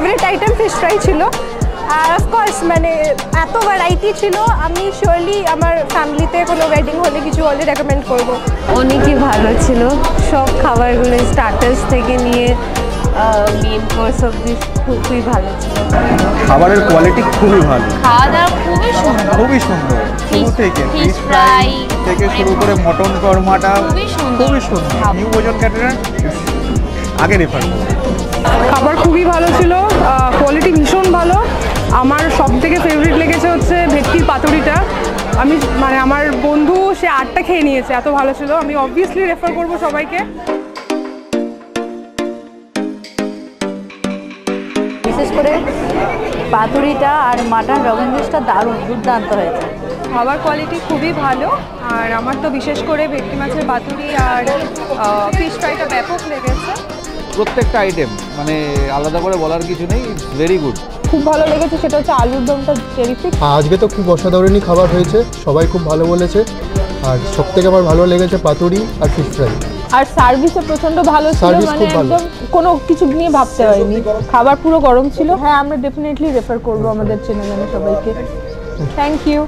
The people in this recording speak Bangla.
ফেভারিট আইটেম ফিশ ফ্রাই ছিল। আর অফকোর্স মানে এত ভ্যারাইটি ছিল, আমি শিওরলি আমার ফ্যামিলিতে কোনো ওয়েডিং হলে কিছু হলে রেকমেন্ড করবো। অনেকই ভালো ছিল, সব খাবারগুলো স্টার্টার্স থেকে নিয়ে মেন কোর্স অবধি খুবই ভালো ছিল। খাবারের কোয়ালিটি খুবই ভালো, খাওয়া দাওয়া খুবই সুন্দর, খুবই সুন্দর। শুরু থেকে ফিশ ফ্রাই থেকে শুরু করে মটন কর্মাটা খুবই সুন্দর। নিউ ওজন ক্যাটারার আগে রেফার করব। খাবার খুবই ভালো ছিল, কোয়ালিটি ভীষণ ভালো। আমার সব থেকে ফেভারিট লেগেছে হচ্ছে ভেটকির পাতুরিটা। আমি মানে আমার বন্ধু সে 8টা খেয়ে নিয়েছে, এত ভালো ছিল। আমি অবভিয়াসলি রেফার করব সবাইকে। বিশেষ করে পাতুরিটা আর মাটন রগন জোশটা দারুণ দুর্দান্ত হয়েছে। খাবার কোয়ালিটি খুবই ভালো, আর আমার তো বিশেষ করে ভেটকি মাছের পাতুরি আর ফিশ ফ্রাইটা ব্যাপক লেগেছে। প্রত্যেকটা আইটেম মানে আলাদা করে বলার কিছু নেই, ইটস ভেরি গুড। খুব ভালো লেগেছে সেটা হচ্ছে আলুর দমটা টেরিফিক। আজকে তো খুব অসাধারণই খাবার হয়েছে, সবাই খুব ভালো বলেছে। আর সবথেকে আমার ভালো লেগেছে পাতুরি আর ফিশ ফ্রাই। আর সার্ভিসও প্রচন্ড ভালো ছিল, সার্ভিস মানে খুব ভালো। একদম কোনো কিছু নিয়ে ভাবতে হয়নি। খাবার পুরো গরম ছিল। হ্যাঁ, আমরা ডেফিনেটলি রেফার করবো আমাদের চেনা জানা সবাইকে। Thank you.